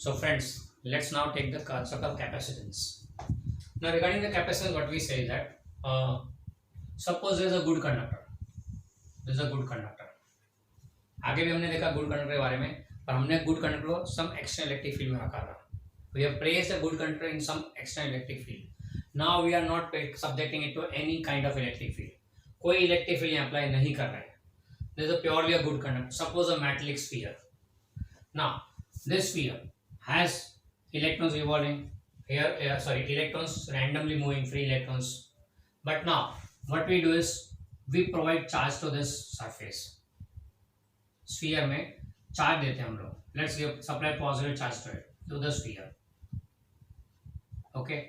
So friends, let's now take the concept of capacitance. Now regarding the capacitance, what we say is that suppose there is a good conductor. There is a good conductor. आगे भी हमने देखा good conductor के बारे में, पर हमने good conductor को सम एक्सटर्नल इलेक्ट्रिक फील्ड में रखा था. We have placed a good conductor in some external electric field. Now we are not subjecting it to any kind of electric field. कोई इलेक्ट्रिक फील्ड यहाँ apply नहीं कर रहे हैं. This is a purely a good conductor. Suppose a metallic sphere. Now this sphere has electrons revolving here. Electrons randomly moving, free electrons. But now what we do is we provide charge to this surface. Sphere में charge देते हैं हम लोग. Let's give supply positive charge to it, to the sphere. Okay.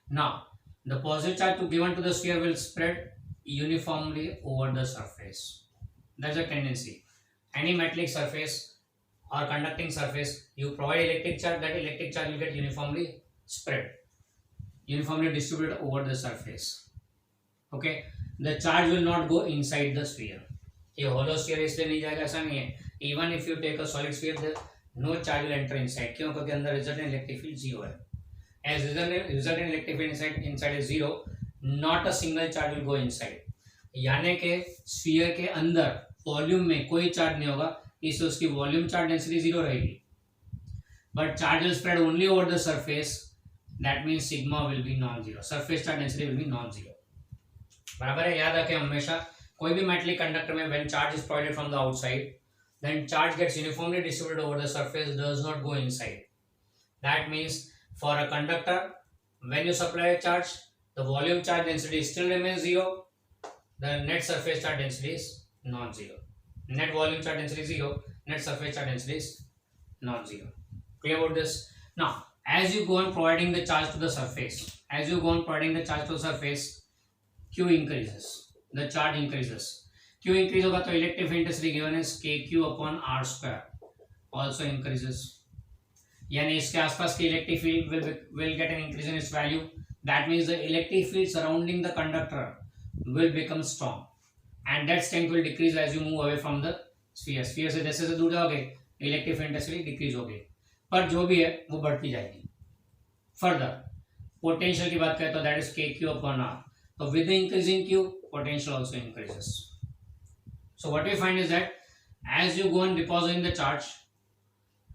Now the positive charge given to the sphere will spread uniformly over the surface. That's a tendency. Any metallic surface or conducting surface, you provide electric charge, that electric charge will get uniformly spread, uniformly distributed over the surface. Okay. The charge will not go inside the sphere. ये hollow sphere इसलिए नहीं जाएगा, ऐसा नहीं है. Even if you take a solid sphere, no charge will enter inside. क्यों? क्योंकि अंदर resultant electric field zero है. As resultant electric field inside is zero, not a single charge will go inside. यानी कि sphere के अंदर volume में कोई चार्ज नहीं होगा, इससे उसकी वॉल्यूम चार्ज डेंसिटी जीरो रहेगी. But charge will spread only over the surface. That means sigma will be non zero. Surface charge density will be non zero. बराबर है. याद रखें हमेशा कोई भी मेटलिक कंडक्टर में when charge is provided from the outside, then charge gets uniformly distributed over the surface, does not go inside. That means for a conductor, when you supply a charge, the volume charge density still remains zero. The net surface charge density is non-zero. Net volume charge density is zero. Net surface charge density is non-zero. Clear about this? Now, as you go on providing the charge to the surface, Q increases. The charge increases. Q increase होगा तो electric field intensity given is KQ upon R square also increases. यानी इसके आसपास की electric field will get an increase in its value. That means the electric field surrounding the conductor will become strong, and that strength will decrease as you move away from the sphere. Sphere से जैसे दूर जाओगे electric field intensity decrease होगी, पर जो भी है वो बढ़ती जाएगी. फर्दर पोटेंशियल की बात करें तो that is KQ upon R. तो with the increasing Q potential also increases. So what we find is that as you go on depositing the charge,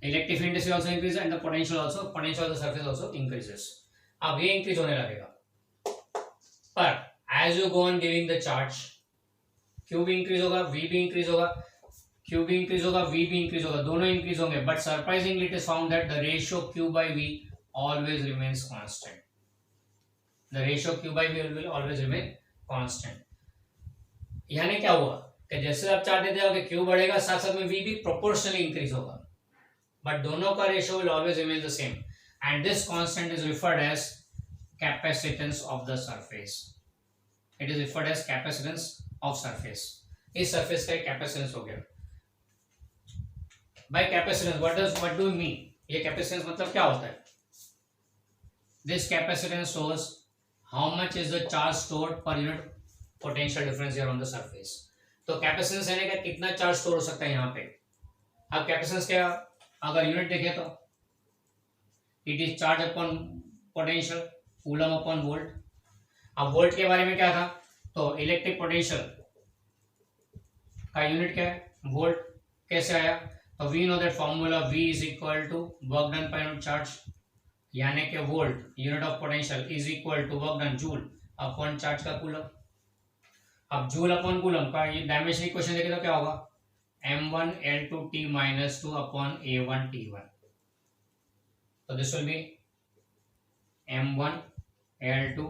electric field intensity also increases and the potential of the surface also increases. अब ये increase होने लगेगा. पर as you go on giving the charge, Q भी increase होगा, V भी increase होगा, Q भी increase होगा, V भी increase होगा, दोनों increase होंगे. But surprisingly it is found that the ratio Q by V always remains constant. The ratio Q by V will always remain constant. यानी क्या हुआ कि जैसे आप चार्ज देते जाओगे Q बढ़ेगा, साथ साथ में V भी प्रोपोर्शनली इंक्रीज होगा, बट दोनों का ratio will always remain the same. And this constant is referred as capacitance of the surface. It is referred as capacitance of surface. इस सरफेस का कैपेसिटेंस हो गया. By capacitance what do mean? ये capacitance मतलब क्या होता है? This capacitance shows how much is the charge stored per unit potential difference here on the surface. तो कैपेसिटेंस यानी कि कितना चार्ज स्टोर हो सकता है यहाँ पे. अब कैपेसिटेंस क्या, अगर यूनिट देखें तो it is charge upon potential, coulomb upon volt. अब वोल्ट के बारे में क्या था, तो इलेक्ट्रिक पोटेंशियल का यूनिट क्या है, वोल्ट. कैसे आया, तो we know that formula V is equal to work done per unit charge. यानी कि volt unit of potential is equal to work done joule upon charge का कूलम. अब जूल अपॉन कूलम का ये डायमेंशन इक्वेशन देखें तो क्या होगा, m1 L2 T-2 upon A1 T1. तो this will be m1 L2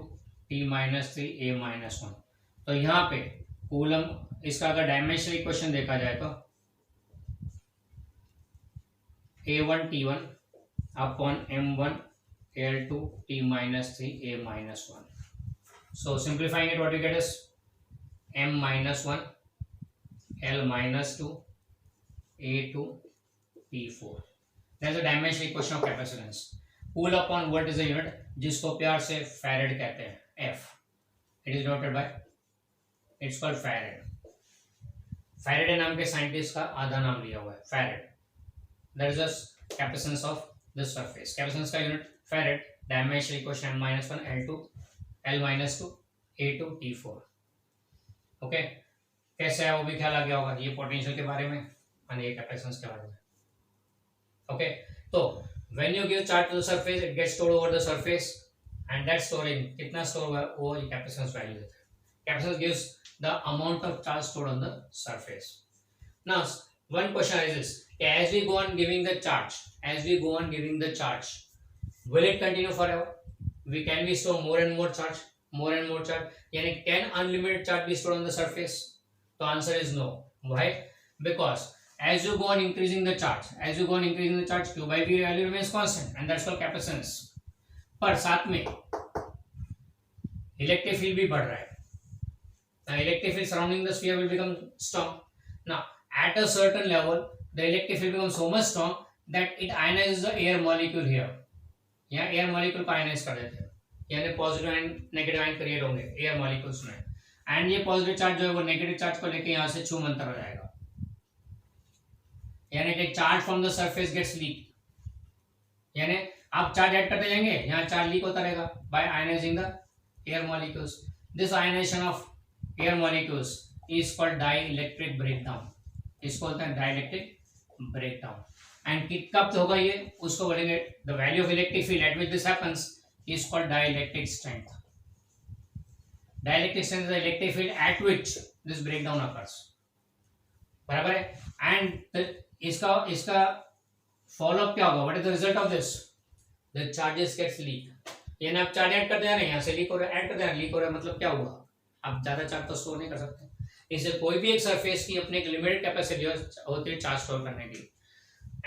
T-3 A-1. तो यहाँ पे कूलम, इसका अगर डायमेंशन इक्वेशन देखा जाए तो A1 T1 upon m1 L2 T-3 A-1. So simplifying it, what you get is m-1 L-2 A2 P4. That is the dimensional equation of capacitance. Cool upon volt is the unit जिसको प्यार से farad कहते हैं, F. It is denoted by, it's called farad. Faraday नाम के scientist का आधा नाम लिया हुआ है, farad. That is the capacitance of this surface. Capacitance का unit farad, dimension equation -1 L2 L -2 A2 T4। Okay, कैसे है वो भी ख्याल आ गया होगा। ये पोटेंशियल के बारे में और ये कैपेसिटेंस के बारे में। ओके, तो when you give charge to the surface it gets stored over the surface and that storing कितना स्टोर हुआ वो ये कैपेसिटेंस वैल्यू देता है। Capacitance gives the amount of charge stored on the surface. Now one question arises, as we go on giving the charge, will it continue forever? Can we store more and more charge? Yani can unlimited charge be stored on the surface? The answer is no. Why? Because as you go on increasing the charge, Q by V value remains constant and that's called capacitance. पर साथ में electric field भी बढ़ रहा है। Now electric field surrounding the sphere will become strong. Now at a certain level the electric field becomes so much strong that it ionizes the air molecule here. यहाँ air molecule को ionise कर देते हैं, यानी positive and negative ion create होंगे air molecules में, and ये positive charge जो है वो नेगेटिव चार्ज को लेके यहाँ से छूमंतर हो जाएगा, यानी कि charge from the surface gets leak, यानी आप चार्ज ऐड करते जाएंगे यहाँ चार्ज लीक होता रहेगा by ionising the air molecules. This ionisation of air molecules is called dielectric breakdown, इसको बोलते हैं डाइइलेक्ट्रिक ब्रेकडाउन। एंड कब होगा ये, उसको बोलेंगे the value of electric field at which this happens is called dielectric strength. Dielectric strength is the electric field at which this breakdown occurs, बराबर है। एंड इसका फॉलोअप क्या होगा, what is the result of this, the charges gets leak, यानी आप charge add करते जा रहे हैं, यहाँ से लीक हो रहा है, ऐड करते जा रहे हैं, लीक हो रहा है, मतलब क्या हुआ, आप ज्यादा चार्ज तो स्टोर नहीं कर सकते। इससे कोई भी एक सरफेस की अपने एक लिमिटेड कैपेसिटी होती है चार्ज स्टोर करने की।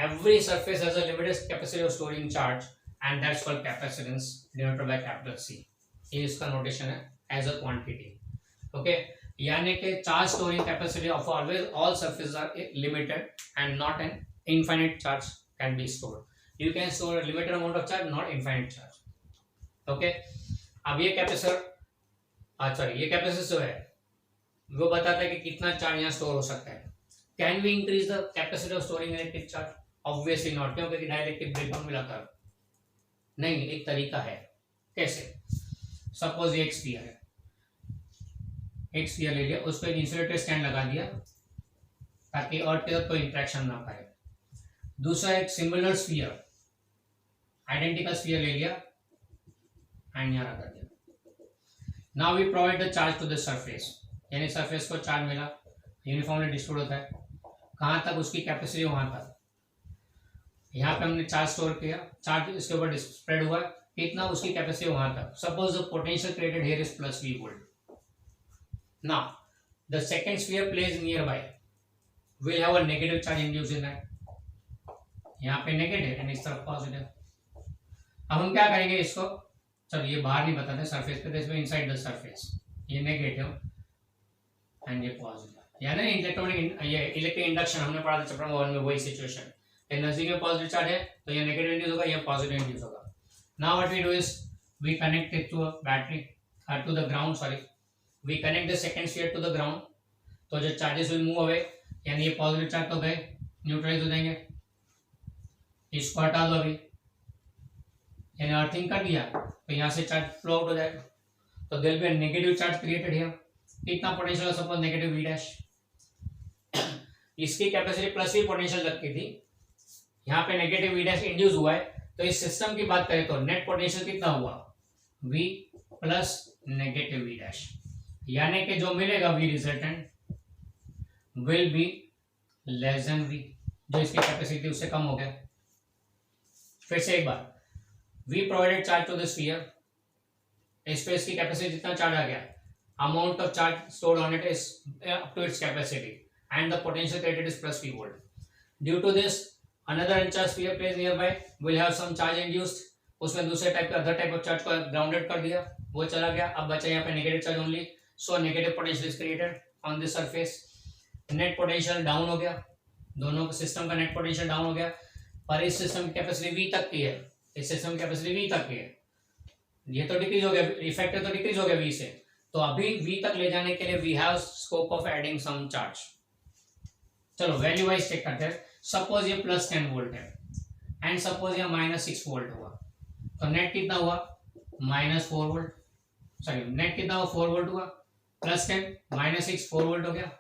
Every surface has a limited capacity of storing charge and that's called capacitance denoted by capital C. ये इसका नोटेशन है as a quantity. Okay, यानी कि charge storing capacity of all surfaces are limited and not an infinite charge can be stored. You can store a limited amount of charge, not infinite charge. Okay, अब ये capacitor ये capacitor जो है वो बताता है कि कितना चार्ज यहाँ स्टोर हो सकता है। Can we increase the capacity of storing electric charge? Obviously not, क्योंकि डाइइलेक्ट्रिक ब्रेकडाउन मिलाकर नहीं। एक तरीका है कैसे, सपोज ये एक स्फीयर है, एक स्फीयर ले लिया, उस पर इंसुलेटर स्टैंड लगा दिया ताकि अर्थ के साथ कोई इंटरेक्शन ना पाए। दूसरा एक सिमिलर स्फीयर, आइडेंटिकल स्फीयर ले लिया एंड यहाँ रखा दिया। Now we provide the charge to the surface, यानी सरफेस को चार्ज मिला, यूनिफॉर्मली डिस्ट्रीब्यूट होता है, कहाँ तक उसकी कैपेसिटी वहां तक। यहाँ पे हमने चार्ज स्टोर किया, चार्ज इसके ऊपर स्प्रेड हुआ, कितना उसकी कैपेसिटी वहां तक। Suppose the potential created here is plus V volt. Now the second sphere place near bye will have a negative charge induced in that, यहाँ पे नेगेटिव एंड इस तरफ पॉजिटिव। अब हम क्या करेंगे इसको, चलो ये बाहर नहीं बताते सरफेस पे, इसमें इनसाइड द सरफेस ये नेगेटिव एंड ये पॉजिटिव, यानी इलेक्ट्रिक इंडक्शन हमने पढ़ा था चैप्टर 1 में, वही सिचुएशन। नजदीक में पॉजिटिव चार्ज है तो ये नेगेटिव इंड्यूस होगा, ये पॉजिटिव इंड्यूस होगा। Now what we do is we connect it to a battery to the ground, sorry we connect the second sphere to the ground, तो जो चार्जेस विल मूव अवे, यानी ये positive charge तो गए neutralise हो जाएंगे, इसको हटा दो अभी, यानी अर्थिंग कर दिया तो यहाँ से चार्ज फ्लो आउट हो जाएगा, तो there will be a negative charge created here. कितना potential, suppose negative V dash, इसकी कैपेसिटी प्लस V पोटेंशियल रखी थी, यहाँ पे नेगेटिव V डैश इंड्यूस हुआ है, तो इस सिस्टम की बात करें तो नेट पोटेंशियल कितना हुआ, V plus negative V dash, यानी कि जो मिलेगा V resultant will be less than V, जो इसकी कैपेसिटी उससे कम हो गया। फिर से एक बार, V provided charge to the sphere, इस पे इसकी कैपेसिटी जितना चार्ज आ गया, amount of charge stored on it is up to its capacity and the potential created is plus V volt. Due to this another uncharged sphere placed nearby will have some charge induced, उसमें दूसरे type का other type of charge को grounded कर दिया, वो चला गया, अब बचा यहाँ पे negative charge only, so negative potential is created on this surface. Net potential down हो गया, दोनों सिस्टम का नेट पोटेंशियल डाउन हो गया, पर इस सिस्टम की कैपेसिटी V तक की है, इस सिस्टम की कैपेसिटी V तक की है, ये तो डिक्रीज हो गया, इफेक्टिव तो डिक्रीज हो गया V से, तो अभी V तक ले जाने के लिए we have scope of adding some charge. चलो वैल्यू वाइज चेक करते हैं। सपोज ये प्लस 10 वोल्ट है, एंड सपोज यहाँ -6 वोल्ट हुआ, तो नेट कितना हुआ -4 वोल्ट, सॉरी नेट कितना हुआ 4 वोल्ट हुआ, +10 -6 4 वोल्ट हो गया।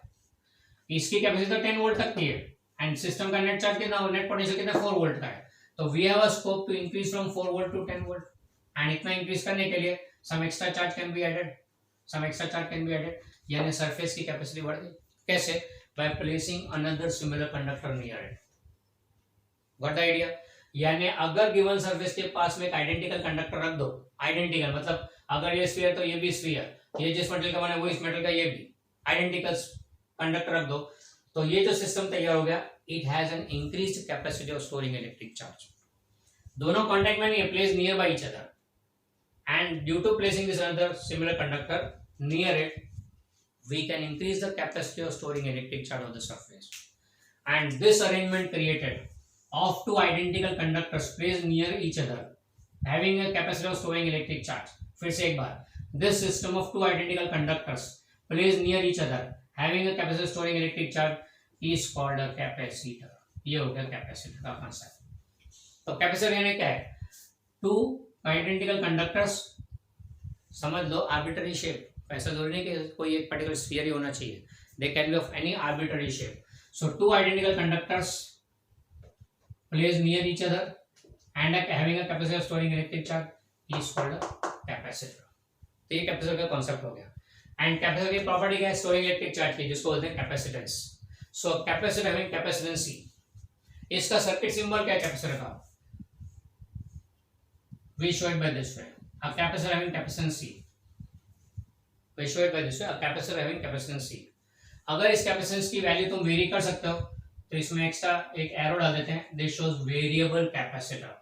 इसकी कैपेसिटी तो 10 वोल्ट तक की है एंड सिस्टम का नेट चार्ज कितना हो, नेट पोटेंशियल कितना 4 वोल्ट का है, तो we have a scope to increase from 4 volt to 10 volt and इतना इंक्रीज करने के लिए some extra charge can be added, some extra charge can be added, यानी सरफेस की कैपेसिटी बढ़ गई। कैसे? By placing another similar conductor near it. What the idea? यानी अगर गिवन सरफेस के पास में एक आइडेंटिकल कंडक्टर रख दो, आइडेंटिकल मतलब अगर ये स्फीयर तो ये भी स्फीयर, ये जिस मेटल का बना है वो इस मेटल का ये भी, आइडेंटिकल कंडक्टर रख दो, तो ये जो सिस्टम तैयार हो गया, it has an increased capacity of storing electric charge. दोनों कांटेक्ट में नहीं है, place near by each other and due to placing this another similar conductor near it, we can increase the capacity of storing electric charge on the surface, and this arrangement created of two identical conductors placed near each other having a capacity of storing electric charge। फिर से एक बार, this system of two identical conductors placed near each other having a capacity of storing electric charge is called a capacitor। ये हो गया capacitor का concept. तो capacitor यानी क्या है? टू आइडेंटिकल कंडक्टर्स, समझ लो आर्बिट्ररी शेप, ऐसा जरूरी नहीं कि कोई एक पर्टिकुलर स्फीयर ही होना चाहिए, they can be of any arbitrary shape. So to identical conductors placed near each other and having a capacity of storing electric charge is called a capacitor. तो ये कैपेसिटर का कॉन्सेप्ट हो गया। And capacitor की property क्या है? Storing electric charge की, जिसको बोलते हैं capacitance. So capacitor having capacitance C, इसका सर्किट सिंबल क्या है कैपेसिटर का? We show it by this way, a capacitor having capacitance C, we show it by this way, a capacitor having capacitance C। अगर इस capacitance की value तुम very कर सकते हो तो इसमें एक्स्ट्रा एक एरो डाल देते हैं, this shows variable capacitor.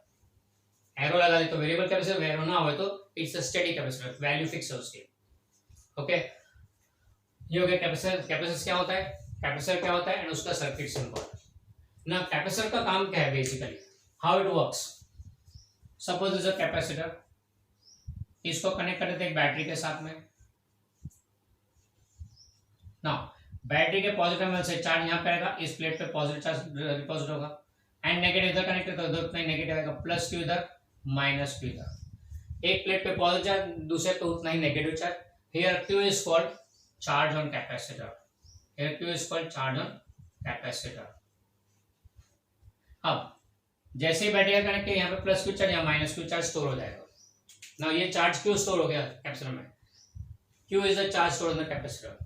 Arrow लगा दे तो वेरिएबल कैपेसिटर, एरो ना हो तो it's a steady capacitor, value fix है उसकी। ओके, ये हो गया कैपेसिटर। कैपेसिटर क्या होता है? कैपेसिटर क्या होता है एंड उसका सर्किट सिंबल। ना कैपेसिटर का काम क्या है basically, how it works? Suppose is a capacitor, इसको कनेक्ट कर देते हैं एक बैटरी के साथ में। नाउ बैटरी के पॉजिटिव टर्मिनल से चार्ज यहाँ पे आएगा, इस प्लेट पे पॉजिटिव चार्ज डिपॉजिट होगा एंड नेगेटिव इधर कनेक्ट करते हो उतना ही नेगेटिव आएगा, प्लस क्यू इधर माइनस क्यू इधर। एक प्लेट पे पॉजिटिव चार्ज, दूसरे पे उतना ही negative charge. Here Q is called charge on capacitor, here Q is called charge on capacitor. अब जैसे ही बैटरी का कनेक्ट किया, यहाँ पे प्लस क्यू चार्ज या माइनस क्यू चार्ज स्टोर हो जाएगा। नाउ ये चार्ज क्यों स्टोर हो गया कैपेसिटर में? Q is the charge store in the capacitor.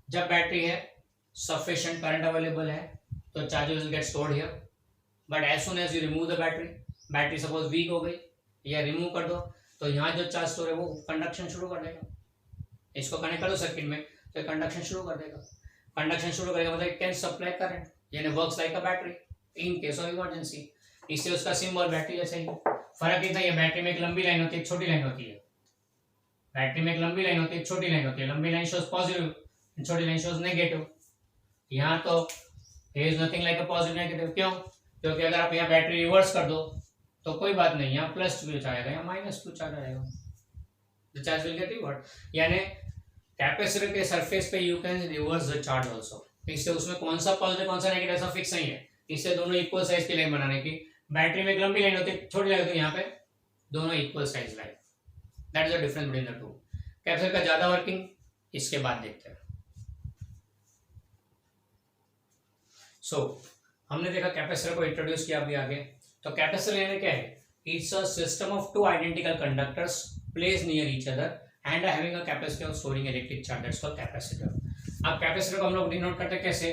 जब बैटरी है, सफिशिएंट करंट अवेलेबल है, तो charges will get stored here, but as soon as you remove the battery, battery suppose weak हो गई या रिमूव कर दो, तो यहाँ जो चार्ज स्टोर है वो कंडक्शन शुरू कर देगा। इसको कनेक्ट कर दो सर्किट में तो कंडक्शन शुरू कर देगा। कंडक्शन शुरू करेगा मतलब इट कैन सप्लाई करंट, यानी works like a battery in case of emergency. इससे उसका सिंबल बैटरी जैसे ही। फर्क इतना ही है, बैटरी में एक लंबी लाइन होती है, एक छोटी लाइन होती है। बैटरी में एक लंबी लाइन होती है, एक छोटी लाइन होती है। लंबी लाइन शोज पॉजिटिव, छोटी लाइन शोज नेगेटिव। यहाँ तो is nothing like a positive negative. क्यों? क्योंकि अगर आप यहाँ बैटरी रिवर्स कर दो तो कोई बात नहीं, यहाँ प्लस क्यू आएगा, यहाँ माइनस क्यू चार्ज आएगा, the charge will get reverse. यानी कैपेसिटर के सरफेस पे you can reverse the charge also. इससे उसमें कौन सा पॉजिटिव कौन सा नेगेटिव ऐसा फिक्स नहीं है। इससे दोनों इक्वल साइज की लाइन बनाने की। बैटरी में एक लंबी लाइन होती है, छोटी लाइन होती है, यहाँ पे दोनों equal size line. That is the difference between the two. Capacitor का ज्यादा वर्किंग इसके बाद देखते हैं। हमने देखा कैपेसिटर को इंट्रोड्यूस किया अभी आगे। तो कैपेसिटर यानी क्या है? It's a system of two identical conductors placed near each other and having a capacity of storing electric charge, that's called capacitor. अब कैपेसिटर को हम लोग डिनोट करते हैं कैसे?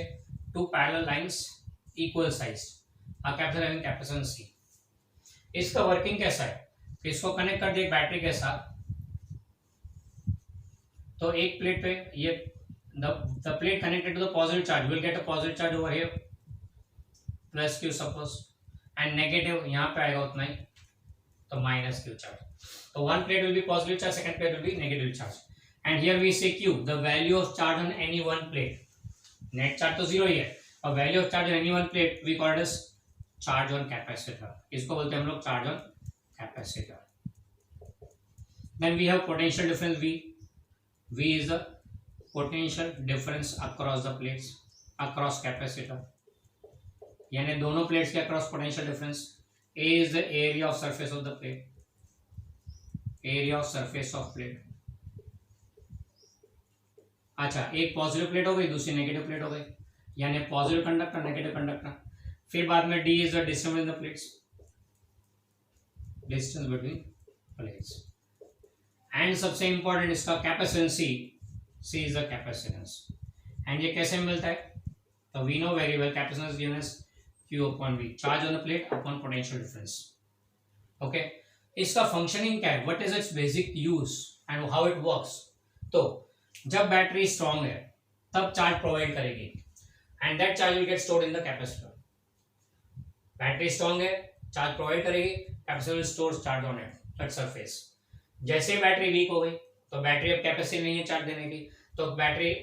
Two parallel lines equal size, a capacitor having capacitance C। इसका working कैसा है? इसको कनेक्ट कर दिए बैटरी के साथ, तो एक प्लेट पे ये the plate connected to the positive charge will get a positive charge over here plus q suppose and negative यहाँ पे आएगा उतना ही, तो minus q charge। तो one plate will be positive charge, second plate will be negative charge, and here we say q, the value of charge on any one plate। net charge तो zero ही है, और value of charge on any one plate we call it as charge on capacitor। इसको बोलते हैं हम लोग charge on capacitor। then we have potential difference V। V is the potential difference across the plates, across capacitor। यानी दोनों plates के across potential difference A is the area of surface of the plate, area of surface of plate. अच्छा, एक positive plate हो गई, दूसरी negative plate हो गई, यानी पॉजिटिव कंडक्टर नेगेटिव कंडक्टर। फिर बाद में D is the distance between the plates, distance between plates. And सबसे इंपॉर्टेंट इसका capacitance C is the capacitance. And ये कैसे मिलता है? तो we know very well capacitance given as Q upon V, charge on the plate upon potential difference. Okay, इसका functioning क्या है, what is its basic use and how it works? तो जब बैटरी स्ट्रांग है तब चार्ज प्रोवाइड करेगी and that charge will get stored in the capacitor. Battery strong है, charge provide करेगी, capacitor will store charge on it at surface. जैसे battery week हो गई तो बैटरी अब कैपेसिटी नहीं है चार्ज देने की, तो battery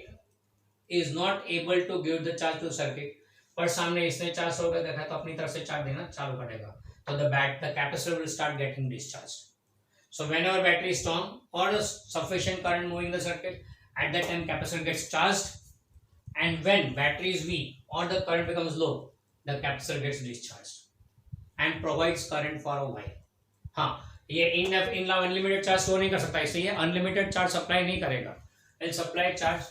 is not able to give the charge to circuit. पर सामने इसने चार्ज स्टोर कर देखा है तो अपनी तरफ से चार्ज देना चालू करेगा, तो the capacitor will start getting discharge. So whenever battery is strong or sufficient current moving the circuit, at that time capacitor gets charged, and when battery is weak or the current becomes low, the capacitor gets discharged and provides current for a while. हाँ, ये इन unlimited charge store नहीं कर सकता, इसलिए unlimited charge supply नहीं करेगा। It will supply charge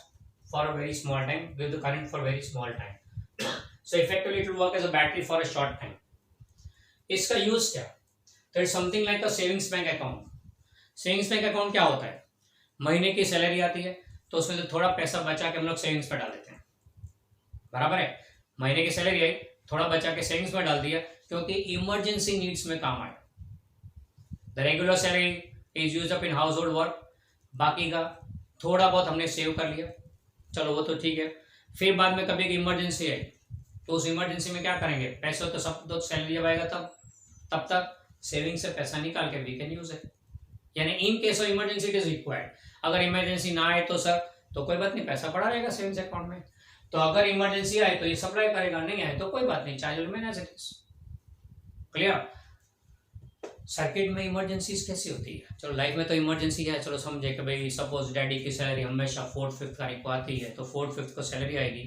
for a very small time, with the current for very small time. So effectively it will work as a battery for a short time. इसका use क्या? तो it's something like a savings bank account. Savings bank account क्या होता है? महीने की salary आती है तो उसमें से थोड़ा पैसा बचा के हम लोग सेविंग्स पे डाल देते हैं, बराबर है। महीने की सैलरी आई, थोड़ा बचा के सेविंग्स में डाल दिया क्योंकि इमरजेंसी नीड्स में काम आए। The regular salary is used up in house hold work, बाकी का थोड़ा बहुत हमने सेव कर लिया, चलो वो तो ठीक है। फिर बाद में कभी इमरजेंसी आई तो उस इमरजेंसी में क्या करेंगे? पैसे तो सब तो सैलरी जब आएगा तब तक सेविंग से पैसा निकाल के वी कैन यूज इट, यानी इन case of emergency it is required. अगर इमरजेंसी ना आए तो सर तो कोई बात नहीं, पैसा पड़ा रहेगा सेविंग्स अकाउंट में। तो अगर इमरजेंसी आए तो ये सप्लाई करेगा, नहीं आए तो कोई बात नहीं, charge will remain as it is. Clear? Circuit में इमरजेंसीज कैसी होती है? चलो लाइफ में तो इमरजेंसी है, चलो समझे कि भाई सपोज डैडी की सैलरी हमेशा 4th 5th तारीख को आती है, तो 4th 5th को सैलरी आएगी,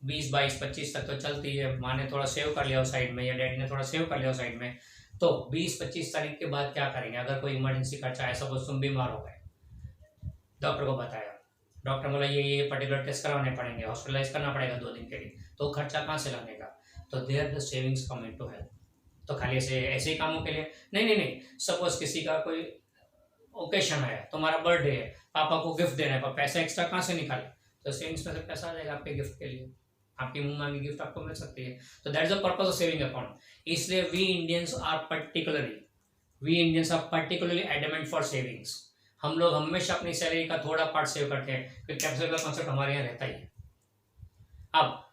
20 22 25 तक तो चलती है, माँ ने थोड़ा सेव कर लिया उस साइड में या डैडी ने थोड़ा सेव कर लिया उस साइड में, तो 20-25 तारीख के बाद क्या करेंगे? अगर कोई इमरजेंसी खर्चा है, सपोज तुम बीमार हो गए, डॉक्टर को बताया, डॉक्टर बोला ये पर्टिकुलर टेस्ट करवाने पड़ेंगे, हॉस्पिटलाइज करना पड़ेगा 2 दिन के लिए, तो खर्चा कहाँ से लगेगा? तो there the savings come into help. तो खाली ऐसे ही कामों के लिए नहीं, सपोज किसी का कोई ओकेशन है, तुम्हारा बर्थडे है, पापा को गिफ्ट देना है, पर पैसा एक्स्ट्रा कहाँ से निकाले? तो सेविंग्स में से पैसा आ जाएगा आपके गिफ्ट के लिए, आपकी मुंह मांगी गिफ्ट आपको मिल सकती है। तो that is the purpose of saving account. इसलिए we Indians are particularly adamant for savings. हम लोग हमेशा अपनी सैलरी का थोड़ा पार्ट सेव करते हैं, क्योंकि कैपिटल का कॉन्सेप्ट हमारे यहाँ रहता ही है। अब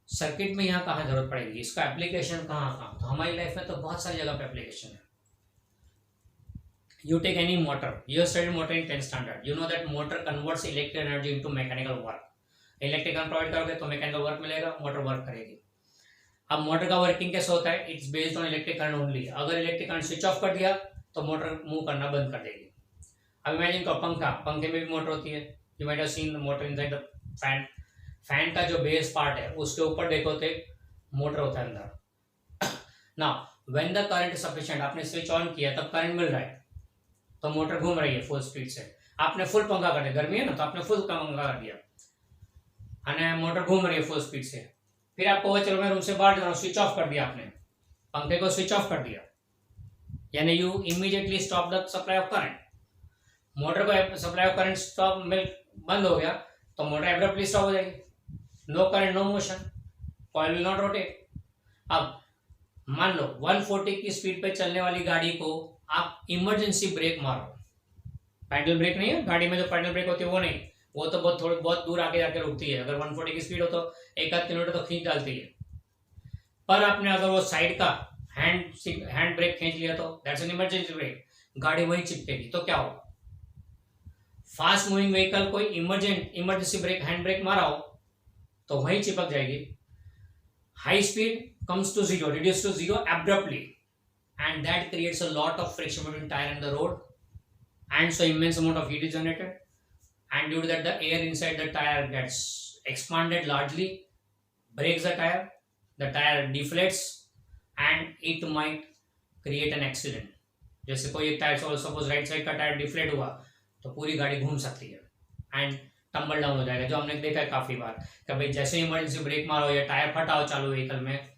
सर्किट में यहाँ कहाँ जरूरत पड़ेगी, इसका एप्लीकेशन कहाँ? तो हमारी लाइफ में तो बहुत सारी जगह पे एप्लीकेशन है। You take any motor, you have studied motor in 10th standard, you know that motor converts electrical energy into mechanical work. Electrical provide करोगे तो मैकेनिकल वर्क मिलेगा, मोटर वर्क करेगी। अब मोटर का वर्किंग कैसे होता है? It's based on electric current only. अगर इलेक्ट्रिक करंट स्विच ऑफ कर दिया तो मोटर मूव करना बंद कर देगी। अब इमेजिन करो पंखे में भी मोटर होती है, you might have seen the motor inside the fan. Fan का जो बेस पार्ट है उसके ऊपर देखो तो मोटर होता है अंदर। Now when the current is sufficient, आपने स्विच ऑन किया तब करंट मिल रहा है तो मोटर घूम रही है फुल स्पीड से। आपने फुल पंखा कर दिया, गर्मी है ना, तो आपने फुल पंखा कर दिया, मोटर घूम रही है फुल स्पीड से। फिर आपको वो चलो मैं रूम से बाहर जा रहा हूँ, स्विच ऑफ कर दिया आपने, पंखे को स्विच ऑफ कर दिया, यानी you immediately stop the supply of current. Motor को सप्लाई ऑफ करंट स्टॉप बंद हो गया तो मोटर एब्रप्टली स्टॉप हो जाएगी। No current no motion, coil will not rotate. अब मान लो 140 की स्पीड पे चलने वाली गाड़ी को आप इमरजेंसी ब्रेक मारो, पैडल ब्रेक नहीं है गाड़ी में, जो पैडल ब्रेक होती है वो नहीं, वो तो बहुत दूर आगे जाके रुकती है। अगर 140 की स्पीड हो तो 1-8 किलोमीटर तो खींच डालती है। पर आपने अगर वो साइड का हैंड ब्रेक खींच लिया तो दैट्स एन इमरजेंसी ब्रेक, गाड़ी वहीं चिपकेगी। तो क्या होगा? फास्ट मूविंग व्हीकल कोई इमरजेंसी ब्रेक हैंड ब्रेक मारा हो तो वहीं चिपक जाएगी। High speed comes to zero, reduce to zero abruptly, and that creates a lot of friction between tire and the road, and so immense amount of heat is generated, and due to that the air inside the tire gets expanded largely, breaks the tire, the tyre deflates and it might create an accident. जैसे कोई एक tyre suppose right side का tyre deflate हुआ तो पूरी गाड़ी घूम सकती है एंड टम्बल डाउन हो जाएगा, जो हमने देखा है काफी बार। कभी जैसे इमरजेंसी ब्रेक मारो या टायर फटा हो चालू व्हीकल में,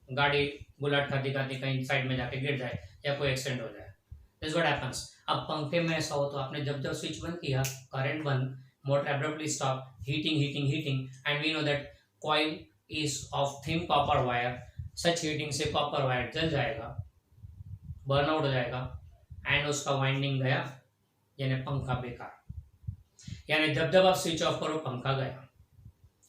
गाड़ी बुलेट खाती खाती कहीं साइड में जाके गिर जाए या कोई एक्सीडेंट हो जाए। This what happens. अब पंखे में ऐसा हो तो आपने जब जब स्विच बंद किया, करंट बंद, motor abruptly stop, heating and we know that coil is of thin copper wire. Such heating से कॉपर वायर जल जाएगा, बर्नआउट हो जाएगा एंड उसका वाइंडिंग गया, यानी पंखा बेकार। यानी जब जब आप स्विच ऑफ करो पंखा गया।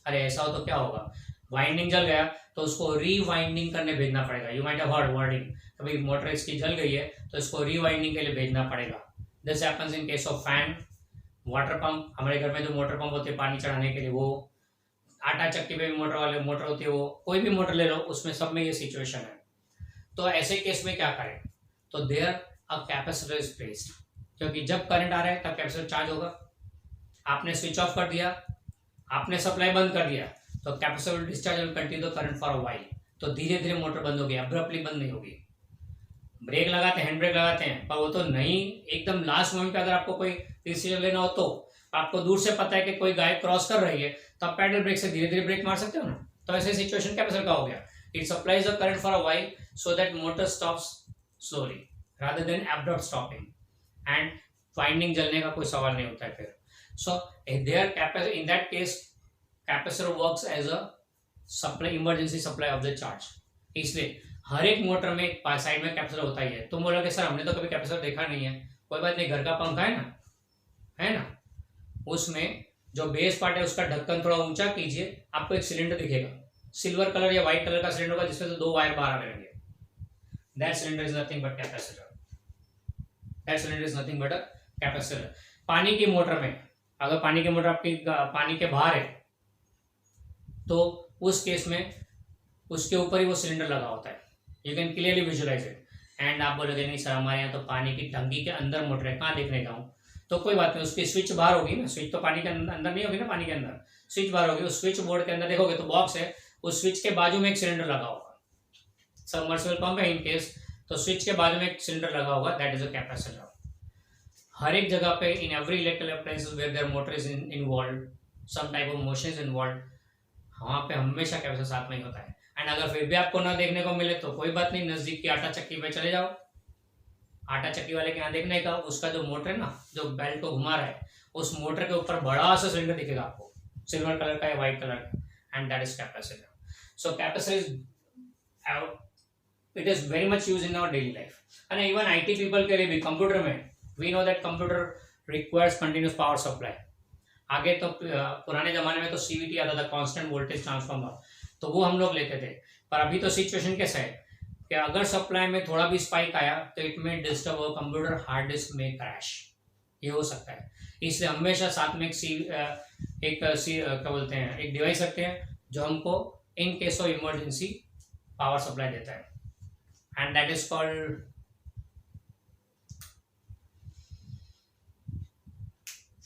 अरे ऐसा हो तो क्या होगा, वाइंडिंग जल गया तो उसको रीवाइंडिंग करने भेजना पड़ेगा। You might have heard wording, कभी मोटर इसकी जल गई है तो इसको रीवाइंडिंग के लिए भेजना पड़ेगा। This happens in case of fan, water pump. हमारे घर में जो मोटर पंप होते हैं पानी चढ़ाने के लिए, वो आटा चक्की पे भी मोटर वाले मोटर होती है, वो कोई भी मोटर ले लो उसमें सब में ये सिचुएशन है। तो ऐसे केस में क्या करें, तो there a capacitor is placed, क्योंकि जब करंट आ रहा है तब कैपेसिटर चार्ज होगा। आपने स्विच ऑफ कर दिया, आपने सप्लाई बंद कर दिया, तो capacitor will discharge and continue the current for a while. तो धीरे धीरे मोटर बंद होगी, अब्रप्टली बंद नहीं होगी। ब्रेक लगाते हैं, हैंड ब्रेक लगाते हैं, पर वो तो नहीं, एकदम लास्ट मोमेंट पे अगर आपको कोई डिसीजन लेना हो तो आपको दूर से पता है कि कोई गाय क्रॉस कर रही है, तो आप पैडल ब्रेक से धीरे धीरे ब्रेक मार सकते हो ना। तो ऐसे सिचुएशन कैपेसिटर का हो गया, it supplies the current for a while so that motor stops slowly rather than abrupt stopping and winding जलने का कोई सवाल नहीं होता है फिर। So in that case capacitor works as a supply, emergency supply of the charge। इसलिए हर एक मोटर में एक साइड में कैपेसिटर होता ही है। तुम बोलोगे सर हमने तो कभी कैपेसिटर देखा नहीं है, कोई बात नहीं, घर का पंखा है ना, उसमें जो बेस पार्ट है उसका ढक्कन थोड़ा ऊंचा कीजिए, आपको एक सिलेंडर दिखेगा, सिल्वर कलर या व्हाइट कलर का सिलेंडर होगा जिसमें से 2 वायर बाहर आ रहेंगे। That cylinder is nothing but capacitor। That cylinder is nothing but a capacitor। पानी की मोटर में अगर पानी की मोटर आपकी पानी के बाहर है तो उस केस में उसके ऊपर ही वो सिलेंडर लगा होता है। You can clearly visualise it. And आप बोलोगे नहीं सर हमारे यहाँ तो पानी की टंकी के अंदर मोटर है, कहाँ देखने जाऊँ, तो कोई बात नहीं, उसकी स्विच बाहर होगी ना, स्विच तो पानी के अंदर नहीं होगी ना, पानी के अंदर स्विच बाहर होगी। उस स्विच बोर्ड के अंदर देखोगे तो बॉक्स है, उस स्विच के बाजू में एक सिलेंडर लगा होगा। सबमर्सिबल पंप है इन केस, तो स्विच के बाजू में एक सिलेंडर लगा होगा, दैट इज अ कैपेसिटर। हर एक जगह पे in every electrical appliances where there motor is involved, some type of motion is involved, वहां पे हमेशा कैपेसिटर साथ में ही होता है। एंड अगर फिर भी आपको ना देखने को मिले तो कोई बात नहीं, नजदीक की आटा चक्की पे चले जाओ, आटा चक्की वाले के यहाँ देखने का, उसका जो मोटर है ना, जो बेल्ट को घुमा रहा है, उस मोटर के ऊपर बड़ा सा सिलेंडर दिखेगा आपको, सिल्वर कलर का या व्हाइट कलर का, and that is capacitor. So capacitor is it is very much used in our daily life। and even IT people के लिए भी, कंप्यूटर में we know that computer requires continuous power supply। आगे तो पुराने जमाने में तो CVT आता था, कांस्टेंट वोल्टेज ट्रांसफार्मर, तो वो हम लोग लेते थे। पर अभी तो सिचुएशन कैसा है कि अगर सप्लाई में थोड़ा भी स्पाइक आया तो इट में डिस्टर्ब हो कंप्यूटर, हार्ड डिस्क में क्रैश, ये हो सकता है। इसलिए हमेशा साथ में एक क्या बोलते हैं, एक डिवाइस रखते हैं जो हमको इन case of emergency power supply देता है, and that is called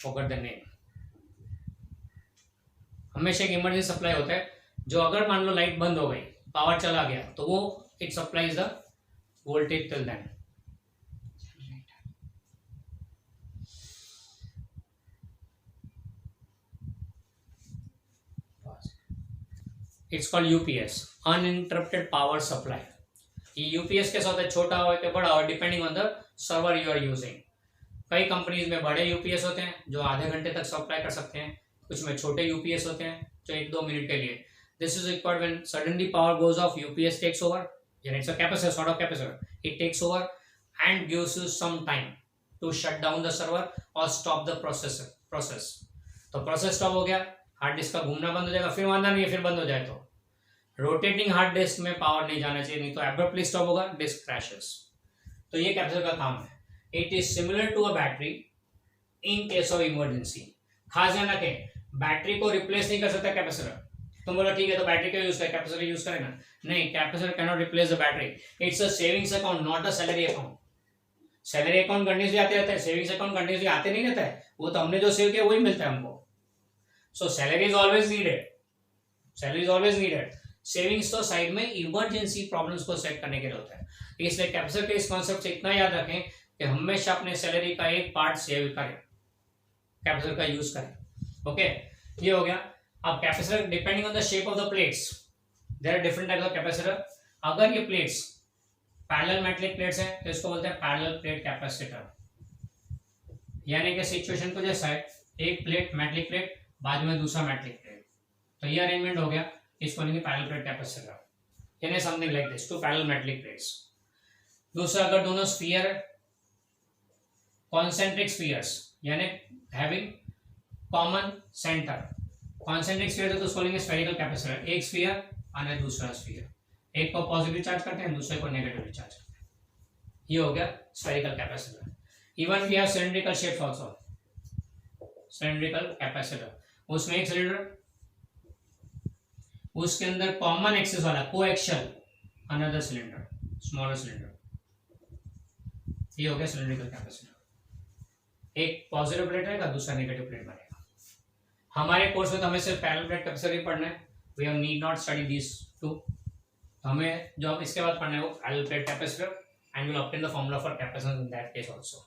forgot the name। हमेशा एक इमरजेंसी सप्लाई होता है जो अगर मान लो लाइट बंद हो गई, पावर चला गया, तो वो it supplies the voltage till then. It's called UPS, uninterrupted power supply. UPS कैसा होता है, छोटा हो या बड़ा हो, depending on the server you are using. कई कंपनीज में बड़े यूपीएस होते हैं जो आधे घंटे तक सप्लाई कर सकते हैं, कुछ में छोटे यूपीएस होते हैं जो 1-2 मिनट के लिए। This is required when suddenly power goes off, UPS takes over, यानी it's a capacitor, sort of capacitor, it takes over and gives you some time to shut down the server और stop the process. तो process stop हो गया, hard disk का घूमना बंद हो जाएगा, फिर वादा नहीं है, फिर बंद हो जाए तो रोटेटिंग हार्ड डिस्क में पावर नहीं जाना चाहिए, नहीं तो एब्रप्टली स्टॉप होगा, डिस्क क्रैशेस। तो ये कैपेसिटर का काम है। It is similar to a battery in case of emergency. खास ध्यान रखें, बैटरी को रिप्लेस नहीं कर सकता कैपेसिटर। तुम बोलो ठीक है तो बैटरी का यूज करें, कैपेसिटर यूज करें ना, नहीं, capacitor can not replace the battery. It's a savings account, not a salary account. Salary account continuously आते रहता है, सेविंग्स अकाउंट कंटिन्यूसली आते नहीं रहता है, वो तो हमने जो सेव किया वही मिलता है हमको। सो salary is always needed, salary is always needed. Savings तो साइड में इमरजेंसी प्रॉब्लम्स को सेट करने के लिए होता है, इसलिए कैपेसिटर के इस कॉन्सेप्ट से इतना याद रखें कि हमेशा अपने सैलरी का एक पार्ट सेव करें, कैपेसिटर का यूज करें। ओके, ये हो गया। अब capacitor depending on the shape of the plates, there are different types of capacitor. अगर ये प्लेट्स पैरेलल मेटलिक प्लेट्स हैं तो इसको बोलते हैं पैरेलल प्लेट कैपेसिटर, यानी कि सिचुएशन को जैसा है, एक प्लेट मेटलिक प्लेट, बाद में दूसरा मेटलिक प्लेट, तो ये अरेंजमेंट हो गया, इसको बोलेंगे पैरेलल प्लेट कैपेसिटर, यानी something like this, two parallel metallic plates. दूसरा, अगर दोनों स्फीयर कॉन्सेंट्रिक स्फीयर्स, यानी having common centre, concentric sphere तो उसको बोलेंगे स्फेरिकल कैपेसिटर, एक स्फीयर और दूसरा स्फीयर, एक को पॉजिटिव चार्ज करते हैं, दूसरे को नेगेटिव चार्ज करते हैं, ये हो गया spherical capacitor. Even we have cylindrical shapes also, cylindrical capacitor, उसमें एक सिलेंडर, उसके अंदर कॉमन एक्सिस वाला coaxial another cylinder, smaller cylinder, ये हो गया सिलिंड्रिकल कैपेसिटर। एक पॉजिटिव प्लेट रहेगा, दूसरा नेगेटिव प्लेट बनेगा। हमारे कोर्स में तो हमें सिर्फ पैरेलल प्लेट कैपेसिटर ही पढ़ना है, we have need not study this too. हमें जो इसके बाद पढ़ना है वो parallel plate capacitor, and will obtain the formula for capacitance in that case also.